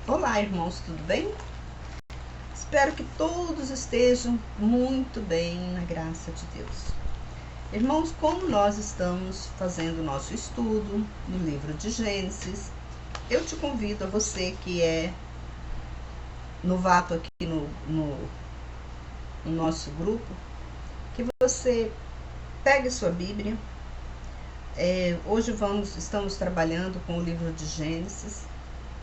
Olá, irmãos, tudo bem? Espero que todos estejam muito bem na graça de Deus. Irmãos, como nós estamos fazendo o nosso estudo no livro de Gênesis, eu te convido a você que é novato aqui no nosso grupo, que você pegue sua Bíblia. Hoje estamos trabalhando com o livro de Gênesis,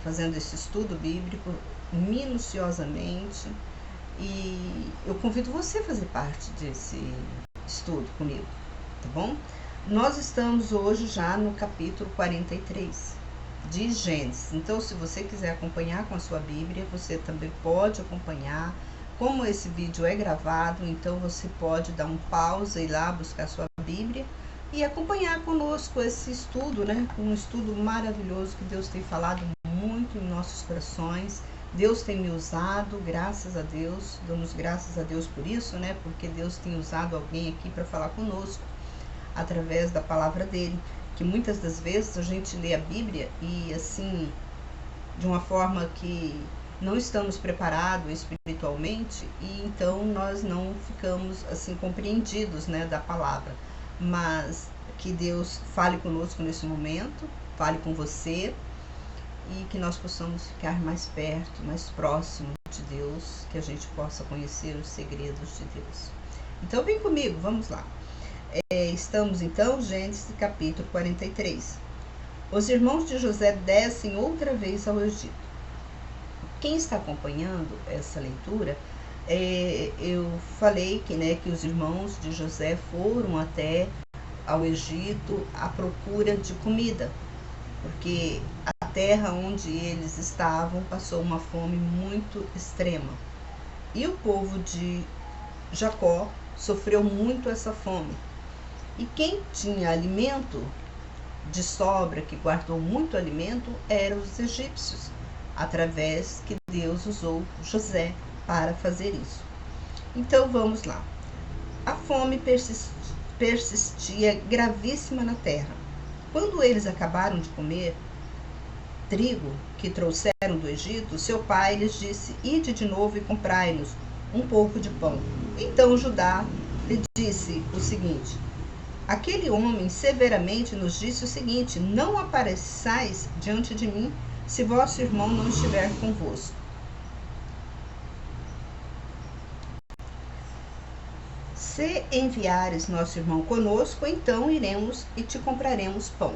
fazendo esse estudo bíblico minuciosamente, e eu convido você a fazer parte desse estudo comigo, tá bom? Nós estamos hoje já no capítulo 43 de Gênesis, então se você quiser acompanhar com a sua Bíblia, você também pode acompanhar. Como esse vídeo é gravado, então você pode dar um pausa e ir lá buscar a sua Bíblia e acompanhar conosco esse estudo, né? Um estudo maravilhoso que Deus tem falado muito em nossos corações. Deus tem me usado, graças a Deus, damos graças a Deus por isso, né? Porque Deus tem usado alguém aqui para falar conosco através da palavra dele, que muitas das vezes a gente lê a Bíblia e assim, de uma forma que não estamos preparados espiritualmente, e então nós não ficamos assim compreendidos, né, da palavra. Mas que Deus fale conosco nesse momento, fale com você, e que nós possamos ficar mais perto, mais próximo de Deus, que a gente possa conhecer os segredos de Deus. Então vem comigo, vamos lá. Estamos então, Gênesis capítulo 43. Os irmãos de José descem outra vez ao Egito. Quem está acompanhando essa leitura, eu falei que os irmãos de José foram até ao Egito à procura de comida, porque a terra onde eles estavam passou uma fome muito extrema. E o povo de Jacó sofreu muito essa fome. E quem tinha alimento de sobra, que guardou muito alimento, eram os egípcios, através que Deus usou José para fazer isso. Então vamos lá. A fome persistia gravíssima na terra. Quando eles acabaram de comer trigo que trouxeram do Egito, seu pai lhes disse: ide de novo e comprai-nos um pouco de pão. Então Judá lhe disse o seguinte: aquele homem severamente nos disse o seguinte: não apareçais diante de mim se vosso irmão não estiver convosco. Se enviares nosso irmão conosco, então iremos e te compraremos pão.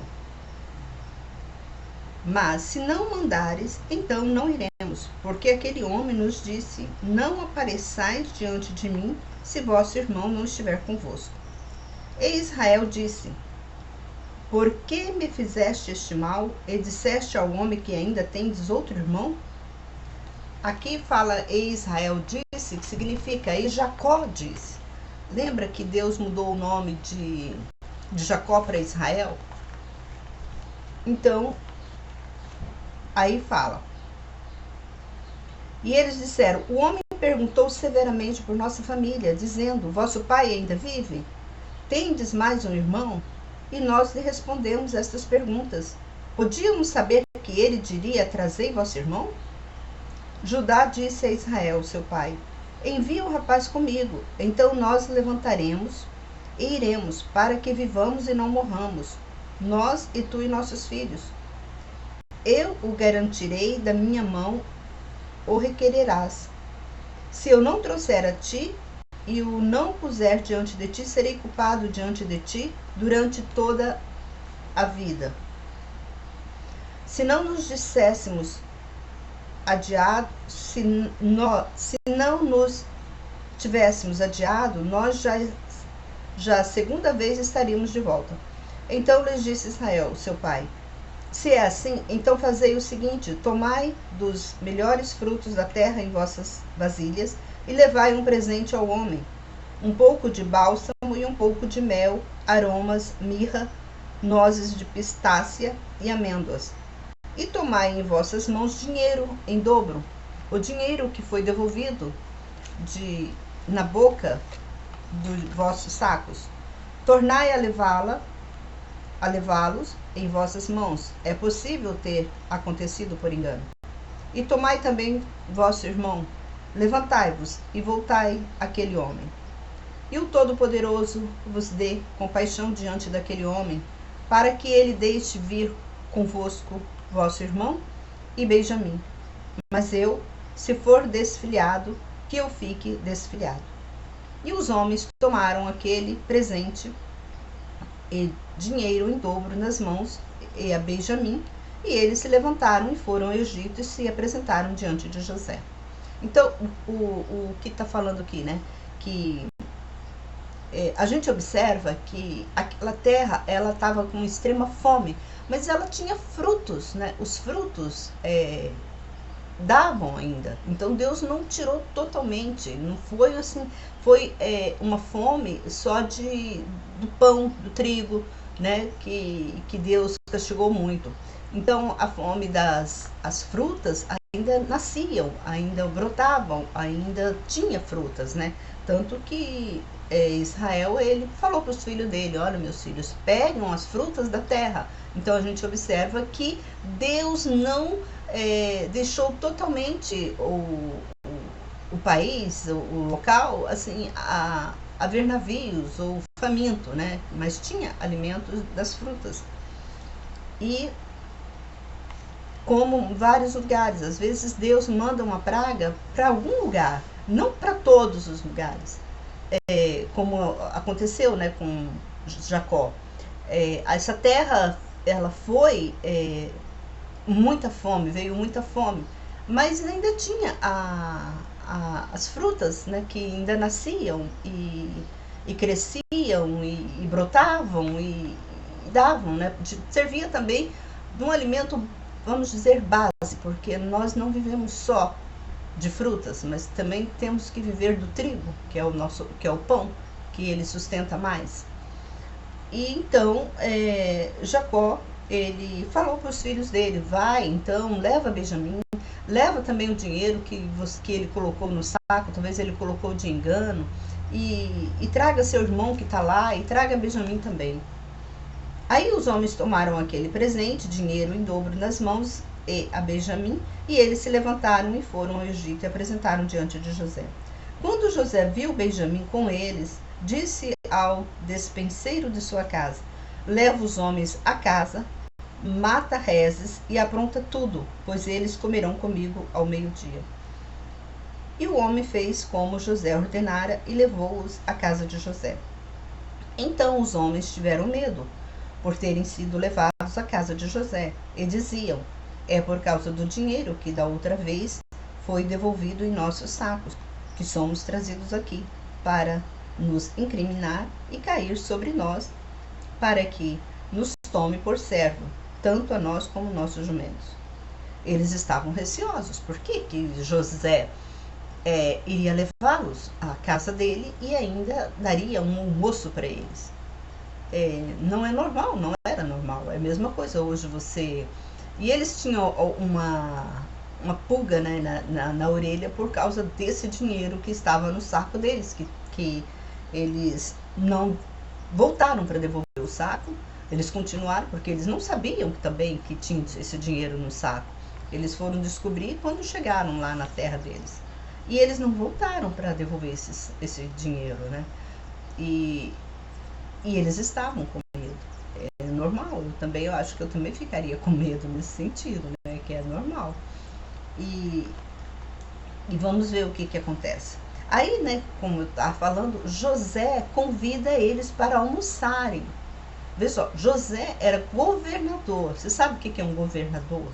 Mas se não mandares, então não iremos, porque aquele homem nos disse: não apareçais diante de mim se vosso irmão não estiver convosco. E Israel disse: por que me fizeste este mal e disseste ao homem que ainda tendes outro irmão? Aqui fala e Israel disse, que significa e Jacó disse. Lembra que Deus mudou o nome de Jacó para Israel? Então, aí fala. E eles disseram: o homem perguntou severamente por nossa família, dizendo: vosso pai ainda vive? Tendes mais um irmão? E nós lhe respondemos estas perguntas. Podíamos saber que ele diria: trazei vosso irmão? Judá disse a Israel, seu pai: envia o rapaz comigo, então nós levantaremos e iremos, para que vivamos e não morramos, nós e tu e nossos filhos. Eu o garantirei da minha mão, o requererás. Se eu não trouxer a ti e o não puser diante de ti, serei culpado diante de ti durante toda a vida. Se não nos disséssemos adiado, se não nos tivéssemos adiado, nós já a segunda vez estaríamos de volta. Então lhes disse Israel, seu pai: se é assim, então fazei o seguinte: tomai dos melhores frutos da terra em vossas vasilhas e levai um presente ao homem, um pouco de bálsamo e um pouco de mel, aromas, mirra, nozes de pistácia e amêndoas. E tomai em vossas mãos dinheiro em dobro, o dinheiro que foi devolvido na boca dos vossos sacos. Tornai a levá-los em vossas mãos. É possível ter acontecido por engano. E tomai também vosso irmão, levantai-vos e voltai àquele homem. E o Todo-Poderoso vos dê compaixão diante daquele homem, para que ele deixe vir convosco vosso irmão e Benjamim. Mas eu, se for desfiliado, que eu fique desfiliado. E os homens tomaram aquele presente e dinheiro em dobro nas mãos e a Benjamim, e eles se levantaram e foram ao Egito e se apresentaram diante de José. Então, o que está falando aqui, né? Que a gente observa que aquela terra, ela estava com extrema fome, mas ela tinha frutos, né? Os frutos davam ainda. Então Deus não tirou totalmente, não foi assim, foi uma fome só do pão, do trigo, né? Que Deus castigou muito. Então a fome as frutas ainda nasciam, ainda brotavam, ainda tinha frutas, né? Tanto que Israel, ele falou para os filhos dele: olha, meus filhos, pegam as frutas da terra. Então a gente observa que Deus não deixou totalmente o país, o local, assim, a ver navios ou faminto, né? Mas tinha alimentos das frutas. E como em vários lugares, às vezes Deus manda uma praga para algum lugar, não para todos os lugares. Como aconteceu, né, com Jacó. Essa terra, ela foi muita fome, veio muita fome, mas ainda tinha as frutas, né, que ainda nasciam e cresciam e brotavam e davam, né, servia também de um alimento, vamos dizer, base, porque nós não vivemos só de frutas, mas também temos que viver do trigo, que é o pão, que ele sustenta mais. E então Jacó, ele falou para os filhos dele: vai, então, leva Benjamim, leva também o dinheiro que ele colocou no saco, talvez ele colocou de engano, e traga seu irmão que está lá, e traga Benjamim também. Aí os homens tomaram aquele presente, dinheiro em dobro nas mãos, e a Benjamim, e eles se levantaram e foram ao Egito e apresentaram diante de José. Quando José viu Benjamim com eles, disse ao despenseiro de sua casa: leva os homens à casa, mata rezes e apronta tudo, pois eles comerão comigo ao meio-dia. E o homem fez como José ordenara e levou-os à casa de José. Então os homens tiveram medo, por terem sido levados à casa de José, e diziam: é por causa do dinheiro que da outra vez foi devolvido em nossos sacos, que somos trazidos aqui, para nos incriminar e cair sobre nós, para que nos tome por servo, tanto a nós como nossos jumentos. Eles estavam receosos. Por que José iria levá-los à casa dele e ainda daria um almoço para eles? Não é normal, não era normal. É a mesma coisa hoje você... E eles tinham uma pulga, né, na orelha por causa desse dinheiro que estava no saco deles, que eles não voltaram para devolver o saco. Eles continuaram, porque eles não sabiam também que tinha esse dinheiro no saco. Eles foram descobrir quando chegaram lá na terra deles. E eles não voltaram para devolver esse dinheiro, né? E eles estavam com medo. É normal, eu acho que eu também ficaria com medo nesse sentido, né? Que é normal. E vamos ver o que acontece. Aí, né, como eu estava falando, José convida eles para almoçarem. Vê só, José era governador. Você sabe o que é um governador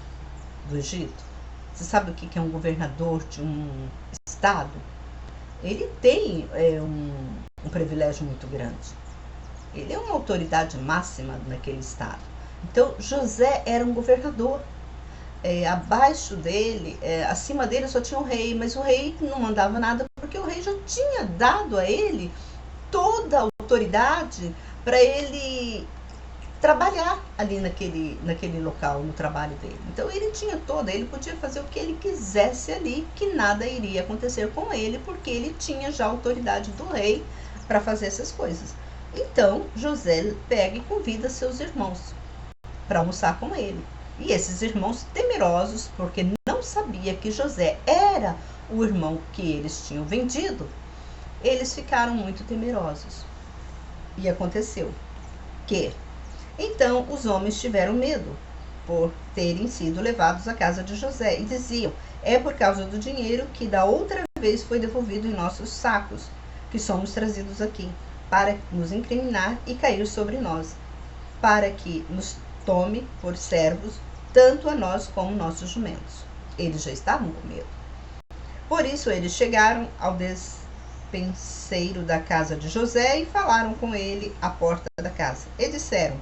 do Egito? Você sabe o que é um governador de um estado? Ele tem um privilégio muito grande. Ele é uma autoridade máxima naquele estado. Então, José era um governador. Abaixo dele, acima dele só tinha o rei, mas o rei não mandava nada, porque o rei já tinha dado a ele toda a autoridade para ele trabalhar ali naquele local, no trabalho dele. Então ele tinha ele podia fazer o que ele quisesse ali, que nada iria acontecer com ele, porque ele tinha já a autoridade do rei para fazer essas coisas. Então José pega e convida seus irmãos para almoçar com ele. E esses irmãos, temerosos, porque não não sabia que José era o irmão que eles tinham vendido, eles ficaram muito temerosos. E aconteceu que, então, os homens tiveram medo por terem sido levados à casa de José e diziam: é por causa do dinheiro que da outra vez foi devolvido em nossos sacos que somos trazidos aqui, para nos incriminar e cair sobre nós, para que nos tome por servos, tanto a nós como nossos jumentos. Eles já estavam com medo. Por isso eles chegaram ao despenseiro da casa de José e falaram com ele à porta da casa. E disseram: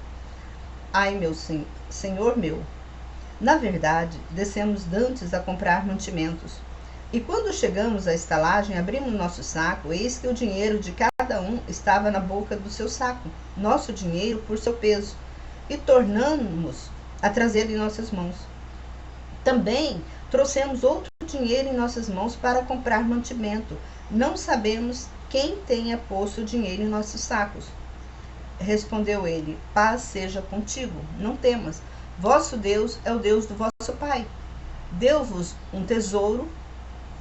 ai, meu senhor meu, na verdade, descemos dantes a comprar mantimentos. E quando chegamos à estalagem, abrimos nosso saco, eis que o dinheiro de cada um estava na boca do seu saco, nosso dinheiro por seu peso, e tornamos a trazê-lo em nossas mãos. Também trouxemos outro dinheiro em nossas mãos para comprar mantimento. Não sabemos quem tenha posto o dinheiro em nossos sacos. Respondeu ele: paz seja contigo, não temas. Vosso Deus é o Deus do vosso pai. Deu-vos um tesouro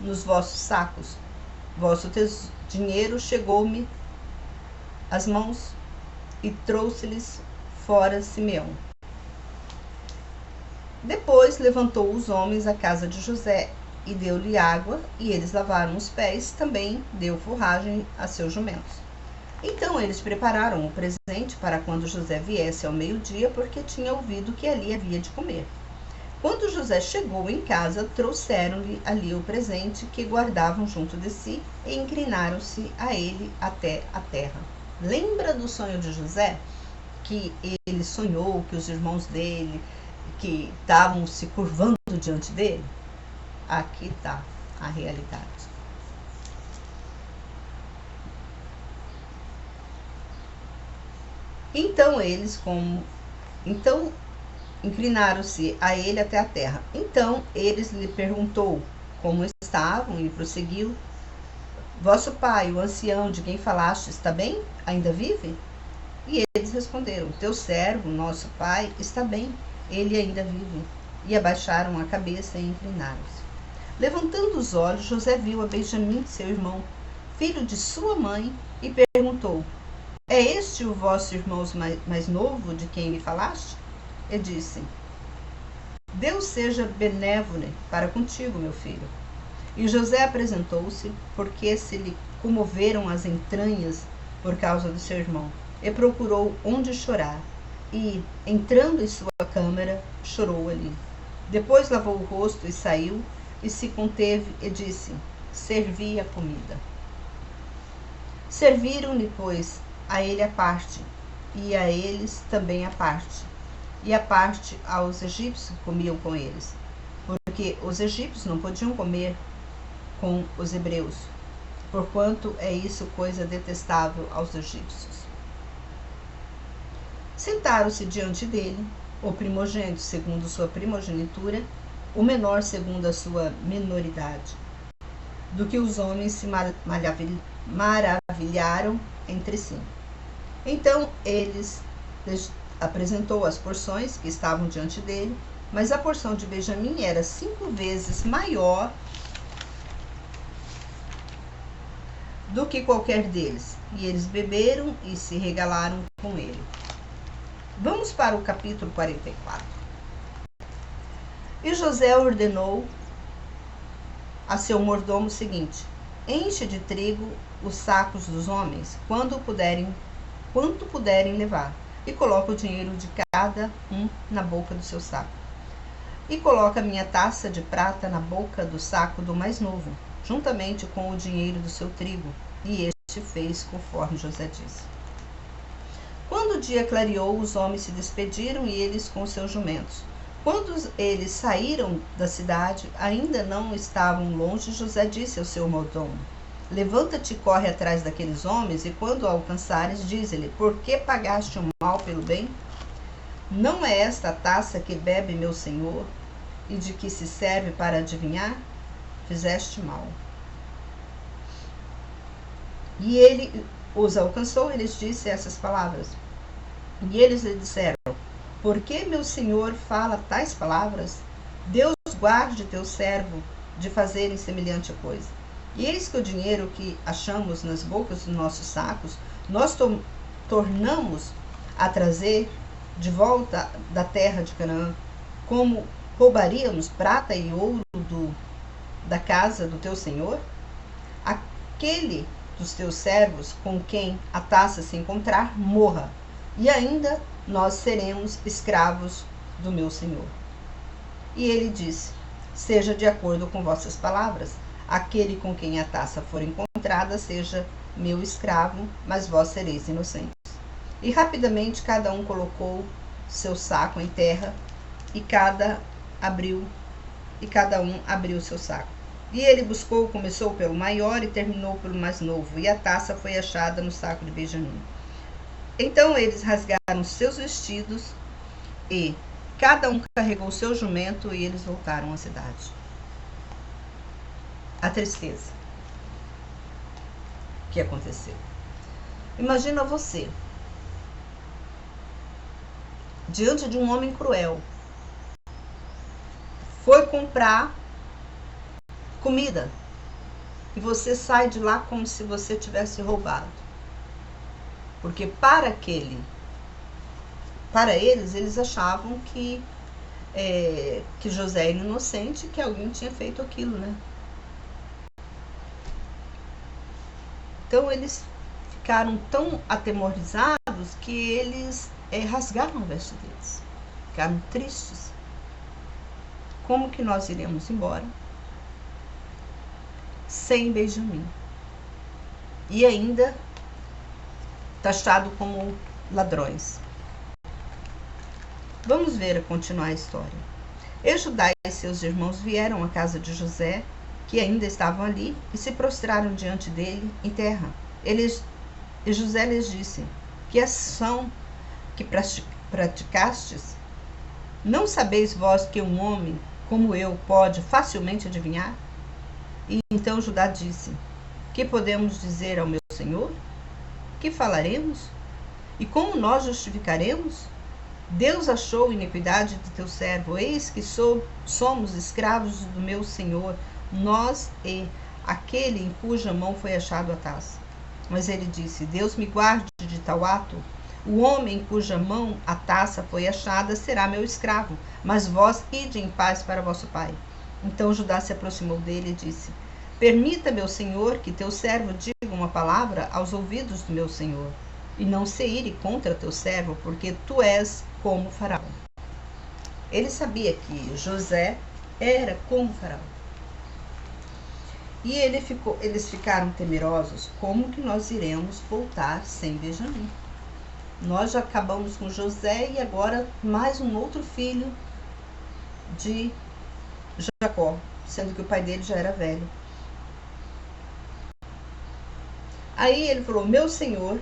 nos vossos sacos. Vosso dinheiro chegou-me às mãos e trouxe-lhes fora Simeão. Depois levantou os homens à casa de José e deu-lhe água, e eles lavaram os pés. Também deu forragem a seus jumentos. Então eles prepararam o presente para quando José viesse ao meio-dia, porque tinha ouvido que ali havia de comer. Quando José chegou em casa, trouxeram-lhe ali o presente que guardavam junto de si e inclinaram-se a ele até a terra. Lembra do sonho de José? Que ele sonhou que os irmãos dele, que estavam se curvando diante dele? Aqui está a realidade. Então inclinaram-se a ele até a terra. Então eles lhe perguntou como estavam e prosseguiu: vosso pai, o ancião de quem falaste, está bem? Ainda vive? E eles responderam: teu servo, nosso pai, está bem, ele ainda vive. E abaixaram a cabeça e inclinaram-se. Levantando os olhos, José viu a Benjamim, seu irmão, filho de sua mãe, e perguntou: é este o vosso irmão mais novo de quem me falaste? E disse: Deus seja benévolo para contigo, meu filho. E José apresentou-se, porque se lhe comoveram as entranhas por causa do seu irmão, e procurou onde chorar, e, entrando em sua câmara, chorou ali. Depois lavou o rosto e saiu, e se conteve e disse: servi a comida. Serviram-lhe, pois, a ele a parte, e a eles também a parte, e a parte aos egípcios que comiam com eles, porque os egípcios não podiam comer com os hebreus, porquanto é isso coisa detestável aos egípcios. Sentaram-se diante dele, o primogênito segundo sua primogenitura, o menor segundo a sua menoridade, do que os homens se maravilharam entre si. Então eles apresentou as porções que estavam diante dele, mas a porção de Benjamim era 5 vezes maior do que qualquer deles, e eles beberam e se regalaram com ele. Vamos para o capítulo 44. E José ordenou a seu mordomo o seguinte: enche de trigo os sacos dos homens, quanto puderem levar, e coloca o dinheiro de cada um na boca do seu saco. E coloca a minha taça de prata na boca do saco do mais novo, juntamente com o dinheiro do seu trigo. E este fez conforme José disse. Quando o dia clareou, os homens se despediram, e eles com seus jumentos. Quando eles saíram da cidade, ainda não estavam longe, José disse ao seu mordomo: levanta-te e corre atrás daqueles homens, e quando alcançares, dize-lhe: por que pagaste o mal pelo bem? Não é esta a taça que bebe meu senhor, e de que se serve para adivinhar? Fizeste mal. E ele os alcançou, e lhes disse essas palavras. E eles lhe disseram: por que meu senhor fala tais palavras? Deus guarde teu servo de fazerem semelhante coisa. E eis que o dinheiro que achamos nas bocas dos nossos sacos, nós tornamos a trazer de volta da terra de Canaã, como roubaríamos prata e ouro da casa do teu senhor? Aquele dos teus servos com quem a taça se encontrar, morra, e ainda nós seremos escravos do meu senhor. E ele disse: seja de acordo com vossas palavras, aquele com quem a taça for encontrada seja meu escravo, mas vós sereis inocentes. E rapidamente cada um colocou seu saco em terra, e cada um abriu seu saco. E ele começou pelo maior e terminou pelo mais novo, e a taça foi achada no saco de Benjamim. Então eles rasgaram seus vestidos, e cada um carregou seu jumento, e eles voltaram à cidade. A tristeza que aconteceu. Imagina você diante de um homem cruel. Foi comprar comida e você sai de lá como se você tivesse roubado. Porque para eles achavam que José era inocente, que alguém tinha feito aquilo, né? Então eles ficaram tão atemorizados que eles rasgaram o veste deles. Ficaram tristes. Como que nós iremos embora sem Benjamim? E ainda taxado como ladrões. Vamos continuar a história. E Judá e seus irmãos vieram à casa de José, que ainda estavam ali, e se prostraram diante dele em terra. E José lhes disse: que ação que praticastes? Não sabeis vós que um homem como eu pode facilmente adivinhar? E então Judá disse: que podemos dizer ao meu senhor? Que falaremos? E como nós justificaremos? Deus achou iniquidade de teu servo, eis que somos escravos do meu senhor, nós e aquele em cuja mão foi achado a taça. Mas ele disse: Deus me guarde de tal ato. O homem em cuja mão a taça foi achada será meu escravo, mas vós ide em paz para vosso pai. Então Judá se aproximou dele e disse: permita, meu senhor, que teu servo diga uma palavra aos ouvidos do meu senhor, e não se ire contra teu servo, porque tu és como Faraó. Ele sabia que José era como Faraó. E eles ficaram temerosos. Como que nós iremos voltar sem Benjamim? Nós já acabamos com José e agora mais um outro filho de Jacó, sendo que o pai dele já era velho. Aí ele falou: meu senhor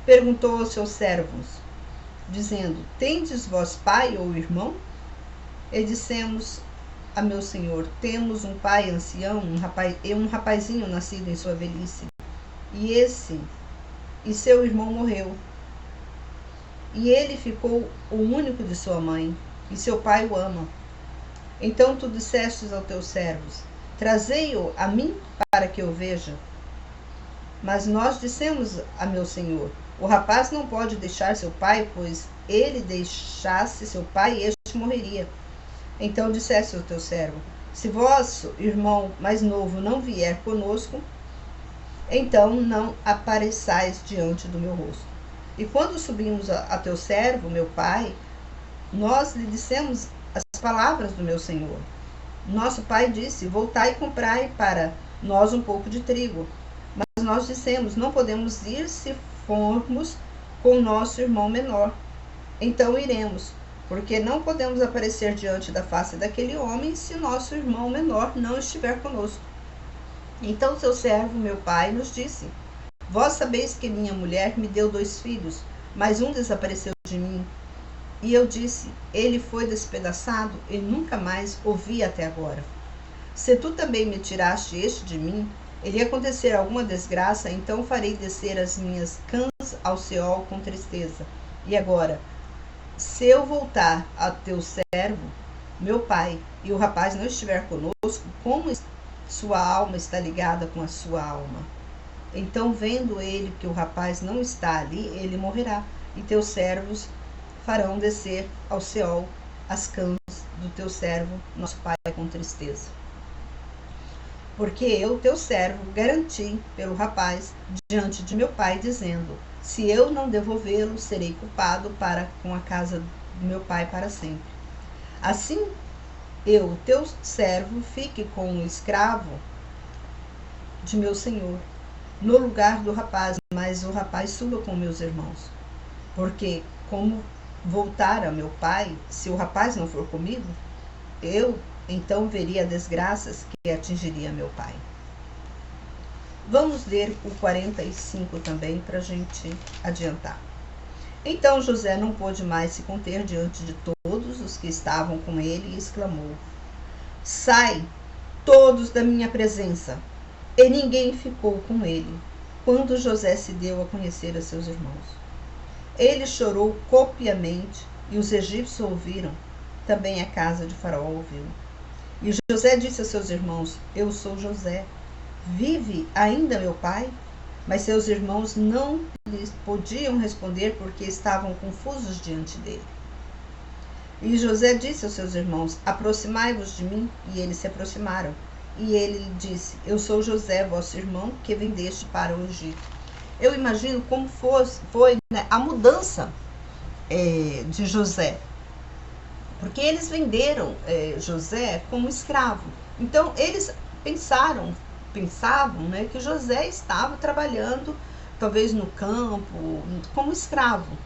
perguntou aos seus servos, dizendo: tendes vós pai ou irmão? E dissemos a meu senhor: temos um pai ancião, um rapazinho nascido em sua velhice, e seu irmão morreu, e ele ficou o único de sua mãe, e seu pai o ama. Então tu dissestes aos teus servos: trazei-o a mim para que eu veja. Mas nós dissemos a meu senhor: o rapaz não pode deixar seu pai, pois ele deixasse seu pai, este morreria. Então disseste ao teu servo: se vosso irmão mais novo não vier conosco, então não apareçais diante do meu rosto. E quando subimos a teu servo, meu pai, nós lhe dissemos as palavras do meu senhor. Nosso pai disse: voltai e comprai para nós um pouco de trigo. Mas nós dissemos: não podemos ir se formos com nosso irmão menor. Então iremos, porque não podemos aparecer diante da face daquele homem se nosso irmão menor não estiver conosco. Então seu servo, meu pai, nos disse: vós sabeis que minha mulher me deu 2 filhos, mas um desapareceu de mim. E eu disse: ele foi despedaçado e nunca mais o vi até agora. Se tu também me tiraste este de mim, e lhe acontecer alguma desgraça, então farei descer as minhas cãs ao Seol com tristeza. E agora, se eu voltar a teu servo, meu pai, e o rapaz não estiver conosco, como sua alma está ligada com a sua alma? Então, vendo ele que o rapaz não está ali, ele morrerá, e teus servos farão descer ao Seol as cães do teu servo, nosso pai, com tristeza. Porque eu, teu servo, garanti pelo rapaz diante de meu pai, dizendo: se eu não devolvê-lo, serei culpado para com a casa do meu pai para sempre. Assim, eu, teu servo, fique com o escravo de meu senhor, no lugar do rapaz, mas o rapaz suba com meus irmãos. Porque, como voltar a meu pai, se o rapaz não for comigo, eu então veria desgraças que atingiria meu pai. Vamos ler o 45 também para a gente adiantar. Então José não pôde mais se conter diante de todos os que estavam com ele e exclamou: sai todos da minha presença. E ninguém ficou com ele, quando José se deu a conhecer a seus irmãos. Ele chorou copiamente, e os egípcios ouviram, também a casa de Faraó ouviu. E José disse a seus irmãos: eu sou José. Vive ainda meu pai? Mas seus irmãos não lhes podiam responder, porque estavam confusos diante dele. E José disse aos seus irmãos: aproximai-vos de mim. E eles se aproximaram. E ele lhe disse: eu sou José, vosso irmão, que vendeste para o Egito. Eu imagino como foi, né, a mudança de José. Porque eles venderam José como escravo. Então, eles pensavam, né, que José estava trabalhando, talvez no campo, como escravo.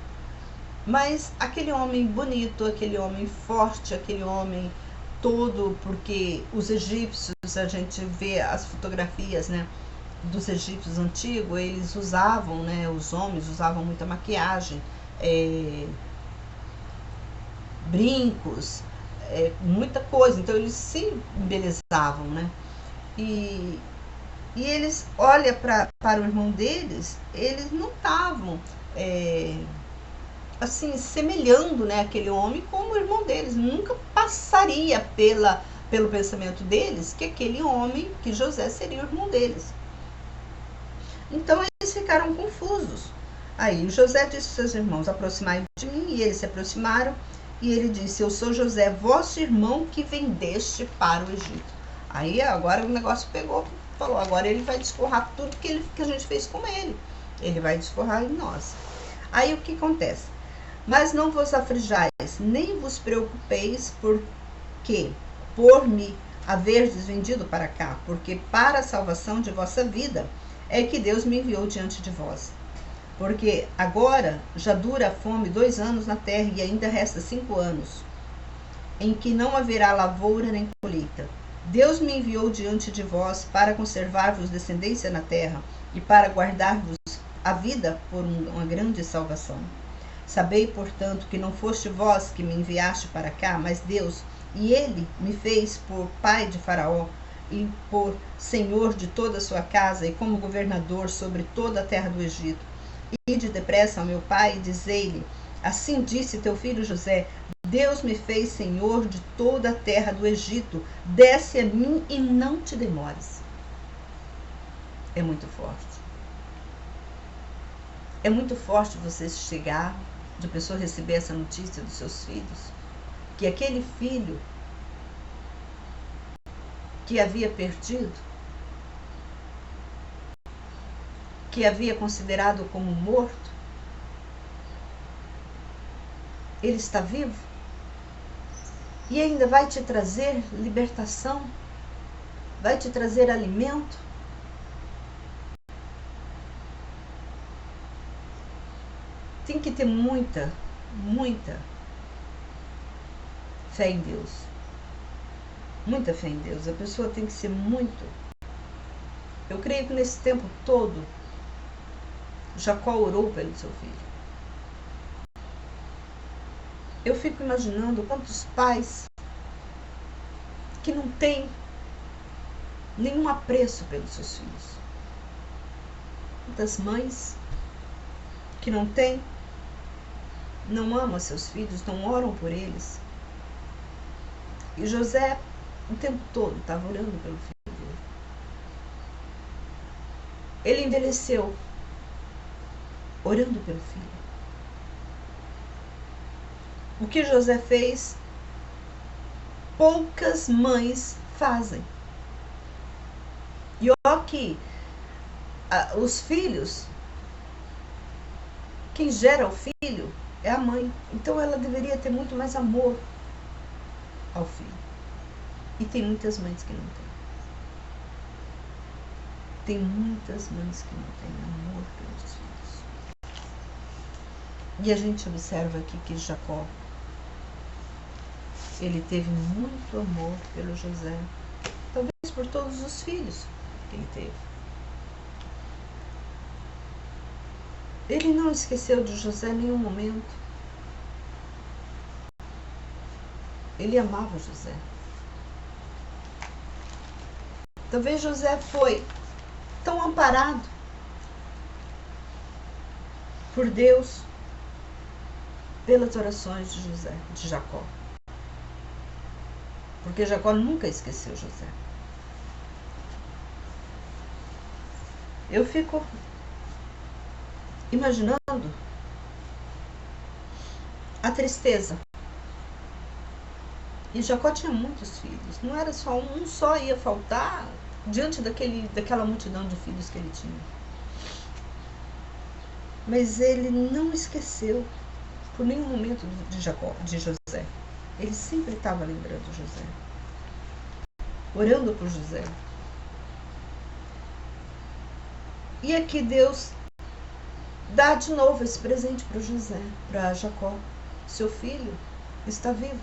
Mas aquele homem bonito, aquele homem forte, aquele homem todo, porque os egípcios, a gente vê as fotografias, né, dos egípcios antigos, eles usavam, né, os homens usavam muita maquiagem, brincos, muita coisa, então eles se embelezavam, né? E eles olham para o irmão deles, eles não estavam assim, semelhando, né, aquele homem como o irmão deles. Nunca passaria pelo pensamento deles que aquele homem, que José, seria o irmão deles. Então eles ficaram confusos. Aí José disse aos seus irmãos: aproximai-vos de mim. E eles se aproximaram. E ele disse: eu sou José, vosso irmão, que vendeste para o Egito. Aí agora o negócio pegou, falou: agora ele vai desforrar tudo que a gente fez com ele. Ele vai desforrar em nós. Aí o que acontece? Mas não vos aflijais, nem vos preocupeis, porque por me haverdes vendido para cá, porque para a salvação de vossa vida é que Deus me enviou diante de vós. Porque agora já dura a fome 2 anos na terra, e ainda resta 5 anos, em que não haverá lavoura nem colheita. Deus me enviou diante de vós para conservar-vos descendência na terra, e para guardar-vos a vida por uma grande salvação. Sabei, portanto, que não foste vós que me enviaste para cá, mas Deus, e ele me fez por pai de Faraó, e por senhor de toda a sua casa, e como governador sobre toda a terra do Egito. Ide depressa ao meu pai e dizei-lhe: assim disse teu filho José: Deus me fez senhor de toda a terra do Egito. Desce a mim e não te demores. É muito forte. É muito forte você chegar, de pessoa receber essa notícia dos seus filhos, que aquele filho que havia perdido, que havia considerado como morto, ele está vivo e ainda vai te trazer libertação, vai te trazer alimento. Tem que ter muita, muita fé em Deus. Muita fé em Deus. A pessoa tem que ser muito. Eu creio que nesse tempo todo, Jacó orou pelo seu filho. Eu fico imaginando quantos pais que não têm nenhum apreço pelos seus filhos. Quantas mães que não amam seus filhos, não oram por eles. E José, o tempo todo, estava orando pelo filho dele. Ele envelheceu orando pelo filho. O que José fez, poucas mães fazem. E ó que os filhos, quem gera o filho é a mãe. Então ela deveria ter muito mais amor ao filho. E tem muitas mães que não têm. Tem muitas mães que não têm amor pelos filhos. E a gente observa aqui que Jacó, ele teve muito amor pelo José. Talvez por todos os filhos que ele teve. Ele não esqueceu de José em nenhum momento. Ele amava José. Talvez José foi tão amparado por Deus pelas orações de Jacó. Porque Jacó nunca esqueceu José. Eu fico imaginando a tristeza. E Jacó tinha muitos filhos. Não era só um só ia faltar diante daquela multidão de filhos que ele tinha. Mas ele não esqueceu por nenhum momento de José. Ele sempre estava lembrando José, orando por José. E aqui Deus dá de novo esse presente para José, para Jacó. Seu filho está vivo.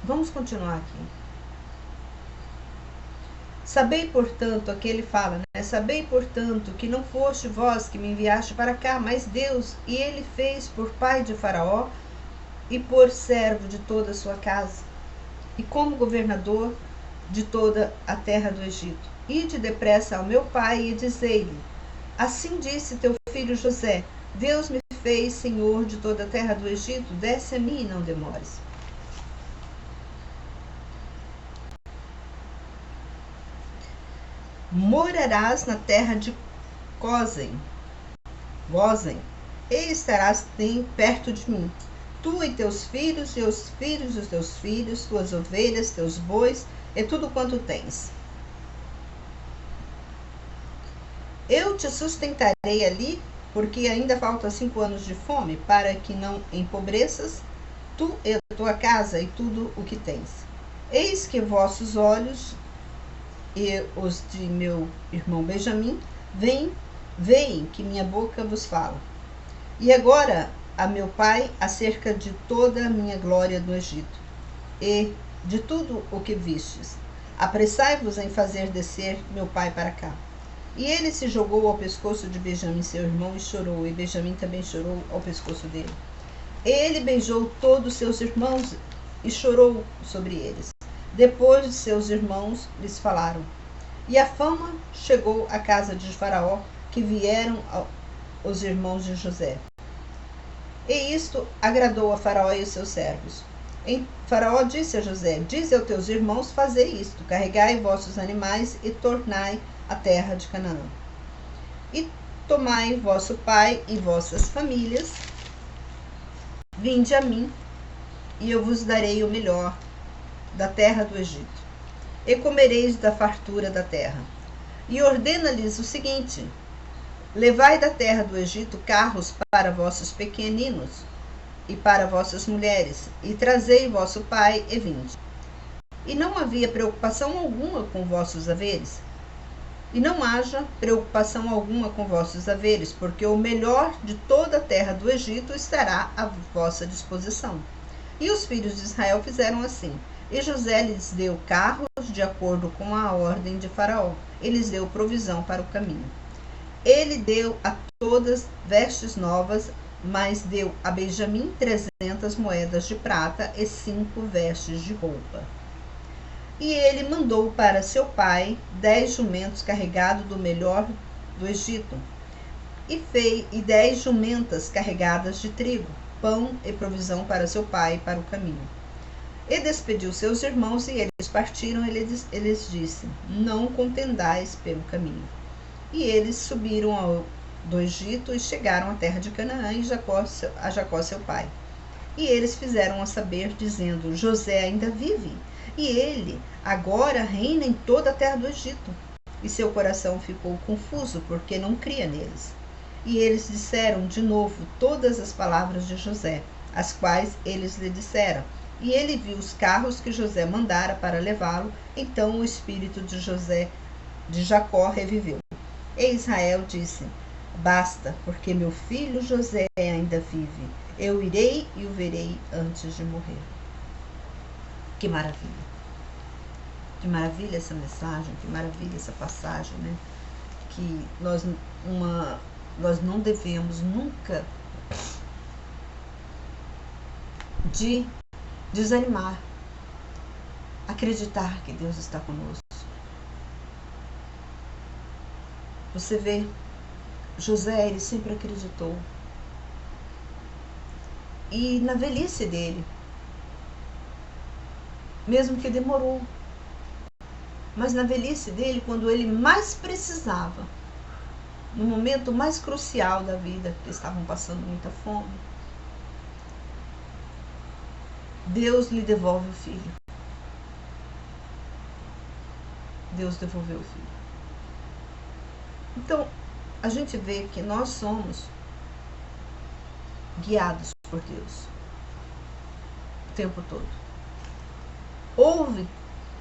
Vamos continuar aqui. Sabei, portanto, aqui ele fala, né? Sabei, portanto, que não foste vós que me enviaste para cá, mas Deus, e ele fez por pai de Faraó e por servo de toda a sua casa, e como governador de toda a terra do Egito. Ide depressa ao meu pai e dizei-lhe, assim disse teu filho José, Deus me fez senhor de toda a terra do Egito, desce a mim e não demores. Morarás na terra de Gósen, e estarás perto de mim, tu e teus filhos, e os filhos dos teus filhos, tuas ovelhas, teus bois, e tudo quanto tens. Eu te sustentarei ali, porque ainda faltam 5 anos de fome, para que não empobreças, tu e a tua casa, e tudo o que tens. Eis que vossos olhos e os de meu irmão Benjamim veem que minha boca vos fala. E agora a meu pai acerca de toda a minha glória no Egito, e de tudo o que vistes. Apressai-vos em fazer descer meu pai para cá. E ele se jogou ao pescoço de Benjamim, seu irmão, e chorou, e Benjamim também chorou ao pescoço dele. Ele beijou todos seus irmãos e chorou sobre eles. Depois seus irmãos lhes falaram. E a fama chegou à casa de Faraó, que vieram os irmãos de José. E isto agradou a Faraó e os seus servos. Faraó disse a José, dize aos teus irmãos fazer isto, carregai vossos animais e tornai a terra de Canaã. E tomai vosso pai e vossas famílias, vinde a mim, e eu vos darei o melhor da terra do Egito, e comereis da fartura da terra. E ordena-lhes o seguinte, levai da terra do Egito carros para vossos pequeninos, e para vossas mulheres, e trazei vosso pai e vinde. E não havia preocupação alguma com vossos haveres, e não haja preocupação alguma com vossos haveres, porque o melhor de toda a terra do Egito estará à vossa disposição. E os filhos de Israel fizeram assim. E José lhes deu carros de acordo com a ordem de Faraó. Ele lhes deu provisão para o caminho. Ele deu a todas vestes novas, mas deu a Benjamim 300 moedas de prata e 5 vestes de roupa. E ele mandou para seu pai 10 jumentos carregados do melhor do Egito, e 10 jumentas carregadas de trigo, pão e provisão para seu pai para o caminho. E despediu seus irmãos, e eles partiram. Eles disse: não contendais pelo caminho. E eles subiram do Egito e chegaram à terra de Canaã e a Jacó seu pai. E eles fizeram a saber, dizendo: José ainda vive, e ele agora reina em toda a terra do Egito. E seu coração ficou confuso, porque não cria neles. E eles disseram de novo todas as palavras de José, as quais eles lhe disseram. E ele viu os carros que José mandara para levá-lo. Então o espírito de Jacó reviveu. E Israel disse: basta, porque meu filho José ainda vive. Eu irei e o verei antes de morrer. Que maravilha! Que maravilha essa mensagem, que maravilha essa passagem, né? Que nós não devemos nunca de desanimar, acreditar que Deus está conosco. Você vê, José, ele sempre acreditou. E na velhice dele, mesmo que demorou, mas na velhice dele, quando ele mais precisava, no momento mais crucial da vida, que estavam passando muita fome, Deus lhe devolve o filho. Deus devolveu o filho. Então, a gente vê que nós somos guiados por Deus o tempo todo. Houve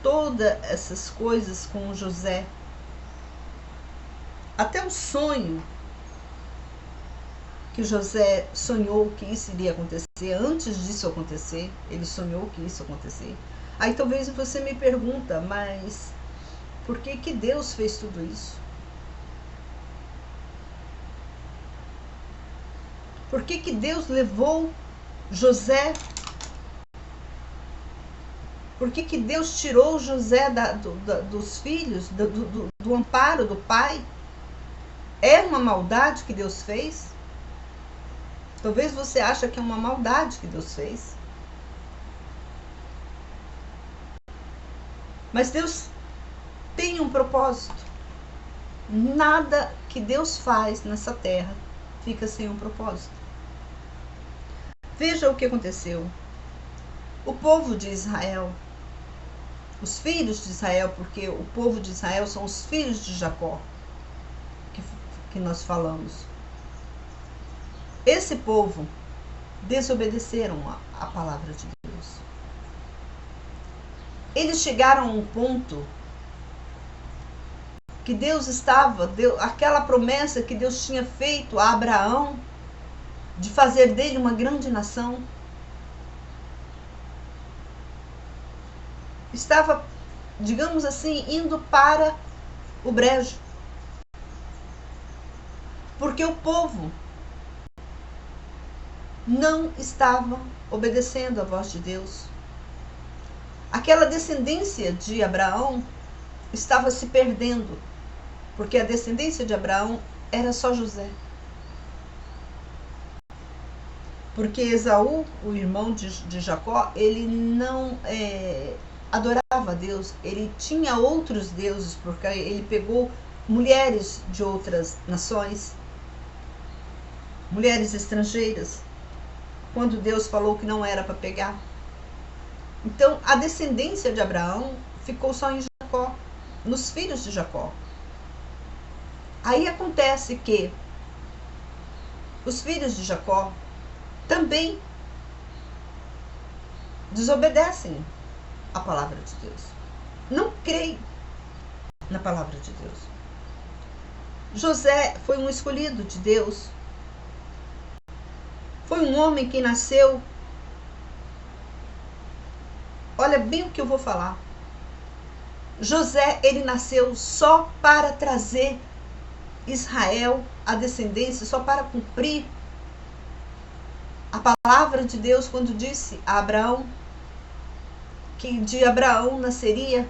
todas essas coisas com José, até o sonho que José sonhou que isso iria acontecer. Antes disso acontecer, ele sonhou que isso ia acontecer. Aí talvez você me pergunta, mas por que Deus fez tudo isso? Por que Deus levou José? Por que Deus tirou José dos filhos, do amparo do pai? É uma maldade que Deus fez? Talvez você ache que é uma maldade que Deus fez. Mas Deus tem um propósito. Nada que Deus faz nessa terra fica sem um propósito. Veja o que aconteceu. O povo de Israel, os filhos de Israel, porque o povo de Israel são os filhos de Jacó, que nós falamos. Esse povo desobedeceram a palavra de Deus. Eles chegaram a um ponto que Deus aquela promessa que Deus tinha feito a Abraão, de fazer dele uma grande nação, estava, digamos assim, indo para o brejo. Porque o povo não estava obedecendo à voz de Deus. Aquela descendência de Abraão estava se perdendo, porque a descendência de Abraão era só José. Porque Esaú, o irmão de Jacó, ele não adorava a Deus, ele tinha outros deuses, porque ele pegou mulheres de outras nações, mulheres estrangeiras, quando Deus falou que não era para pegar. Então, a descendência de Abraão ficou só em Jacó, nos filhos de Jacó. Aí acontece que os filhos de Jacó também desobedecem a palavra de Deus. Não creem na palavra de Deus. José foi um escolhido de Deus. Foi um homem que nasceu. Olha bem o que eu vou falar. José, ele nasceu só para trazer Israel, a descendência, só para cumprir a palavra de Deus quando disse a Abraão que de Abraão nasceria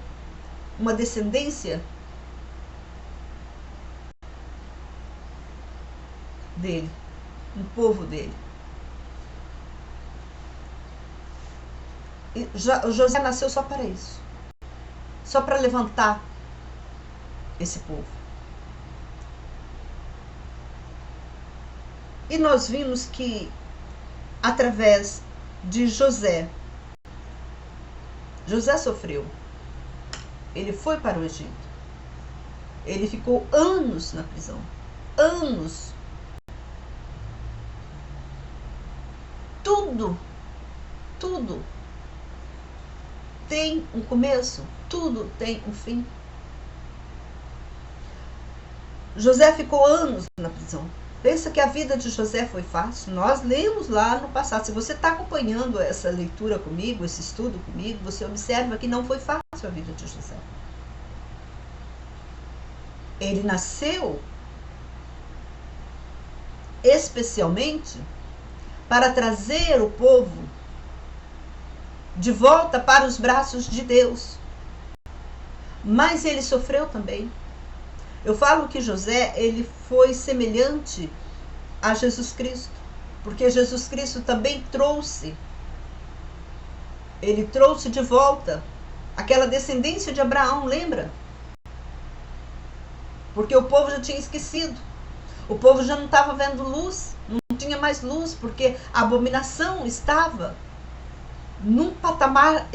uma descendência dele, um povo dele. José nasceu só para isso, só para levantar esse povo. E nós vimos que através de José sofreu. Ele foi para o Egito. Ele ficou anos na prisão. Anos. Tudo tem um começo, tudo tem um fim. José ficou anos na prisão. Pensa que a vida de José foi fácil? Nós lemos lá no passado. Se você está acompanhando essa leitura comigo, esse estudo comigo, você observa que não foi fácil a vida de José. Ele nasceu especialmente para trazer o povo de volta para os braços de Deus. Mas ele sofreu também. Eu falo que José, ele foi semelhante a Jesus Cristo, porque Jesus Cristo também ele trouxe de volta aquela descendência de Abraão, lembra? Porque o povo já tinha esquecido, o povo já não estava vendo luz, não tinha mais luz, porque a abominação estava num patamar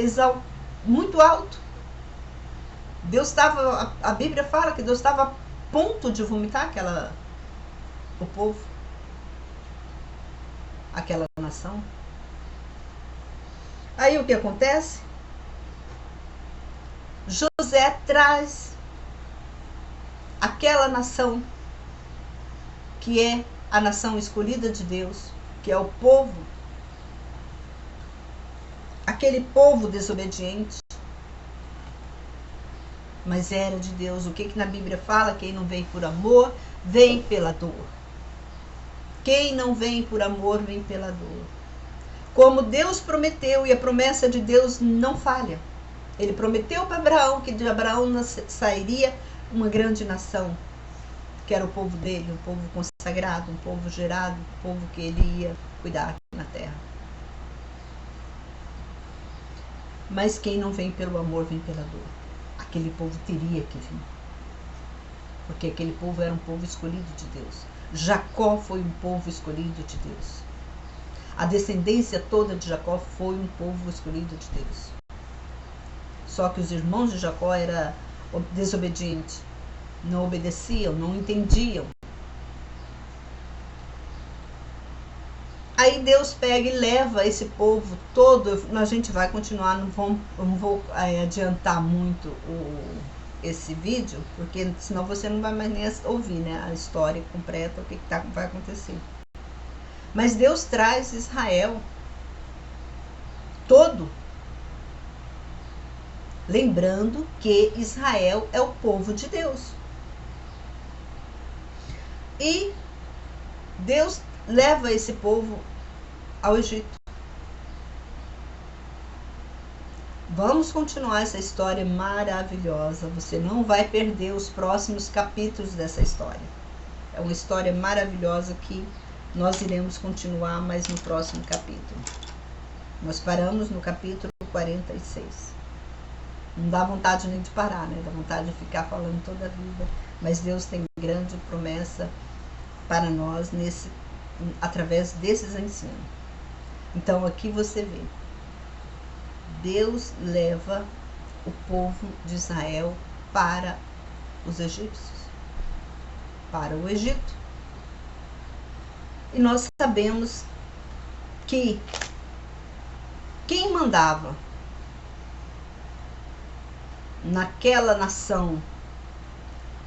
muito alto. Deus estava, a Bíblia fala que Deus estava a ponto de vomitar o povo, aquela nação. Aí o que acontece? José traz aquela nação que é a nação escolhida de Deus, que é o povo, aquele povo desobediente, mas era de Deus. O que na Bíblia fala? Quem não vem por amor, vem pela dor. Quem não vem por amor, vem pela dor. Como Deus prometeu, e a promessa de Deus não falha. Ele prometeu para Abraão que de Abraão sairia uma grande nação, que era o povo dele, um povo consagrado, um povo gerado, um povo que ele ia cuidar aqui na terra. Mas quem não vem pelo amor, vem pela dor. Aquele povo teria que vir, porque aquele povo era um povo escolhido de Deus. Jacó foi um povo escolhido de Deus. A descendência toda de Jacó foi um povo escolhido de Deus. Só que os irmãos de Jacó eram desobedientes, não obedeciam, não entendiam. Aí Deus pega e leva esse povo todo. A gente vai continuar, não vou adiantar muito esse vídeo, porque senão você não vai mais nem ouvir, né, a história completa, o que vai acontecer. Mas Deus traz Israel todo, lembrando que Israel é o povo de Deus. E Deus leva esse povo ao Egito. Vamos continuar essa história maravilhosa. Você não vai perder os próximos capítulos dessa história. É uma história maravilhosa que nós iremos continuar, mas no próximo capítulo. Nós paramos no capítulo 46. Não dá vontade nem de parar, né? Dá vontade de ficar falando toda a vida. Mas Deus tem grande promessa para nós através desses ensinos. Então aqui você vê, Deus leva o povo de Israel para os egípcios, para o Egito. E nós sabemos que quem mandava naquela nação,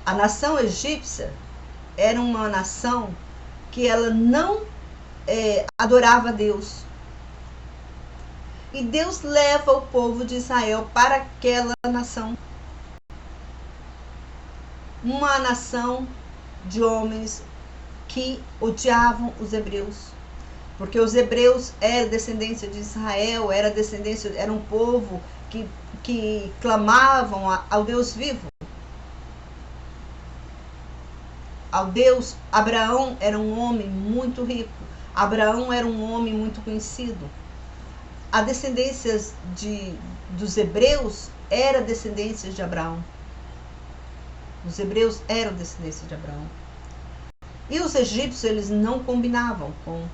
a nação egípcia, era uma nação que ela não adorava a Deus. E Deus leva o povo de Israel para aquela nação. Uma nação de homens que odiavam os hebreus. Porque os hebreus eram descendência de Israel, era um povo que clamavam ao Deus vivo. Ao Deus. Abraão era um homem muito rico. Abraão era um homem muito conhecido. a descendência dos hebreus era descendência de Abraão. Os hebreus eram descendência de Abraão. E os egípcios, eles não combinavam com...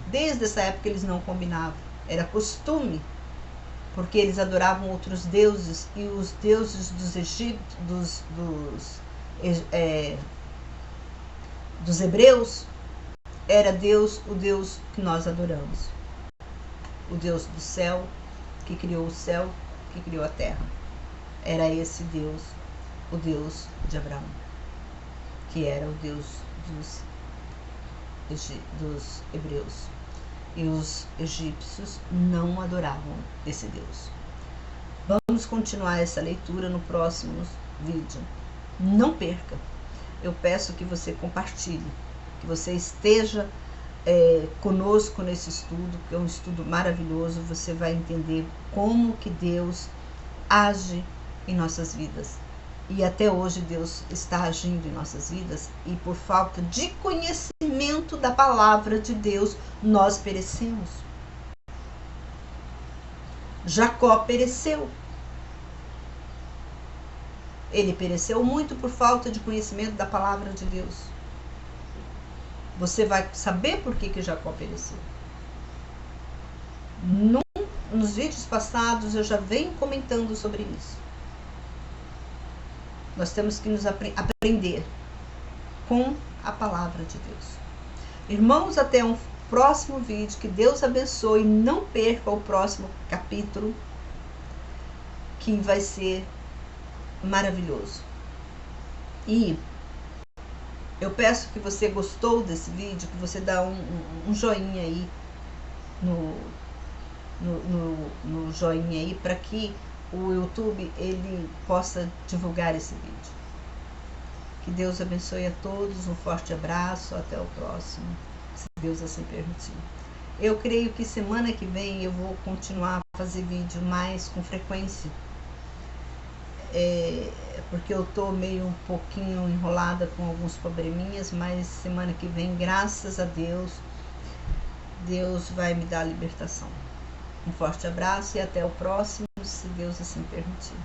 Desde essa época eles não combinavam. Era costume, porque eles adoravam outros deuses, e os deuses dos egípcios, dos hebreus, era Deus, o Deus que nós adoramos. O Deus do céu, que criou o céu, que criou a terra. Era esse Deus, o Deus de Abraão, que era o Deus dos hebreus. E os egípcios não adoravam esse Deus. Vamos continuar essa leitura no próximo vídeo. Não perca. Eu peço que você compartilhe, que você esteja conosco nesse estudo, que é um estudo maravilhoso. Você vai entender como que Deus age em nossas vidas. E até hoje Deus está agindo em nossas vidas, e por falta de conhecimento da palavra de Deus, nós perecemos. Jacó pereceu. Ele pereceu muito por falta de conhecimento da palavra de Deus. Você vai saber por que Jacó pereceu. Nos vídeos passados eu já venho comentando sobre isso. Nós temos que nos aprender com a palavra de Deus. Irmãos, até um próximo vídeo. Que Deus abençoe. Não perca o próximo capítulo, que vai ser maravilhoso. E eu peço que você gostou desse vídeo, que você dá um joinha aí no joinha aí, para que o YouTube ele possa divulgar esse vídeo. Que Deus abençoe a todos, um forte abraço, até o próximo, se Deus assim permitir. Eu creio que semana que vem eu vou continuar a fazer vídeo mais com frequência, porque eu tô meio um pouquinho enrolada com alguns probleminhas, mas semana que vem, graças a Deus, Deus vai me dar a libertação. Um forte abraço e até o próximo, se Deus assim permitir.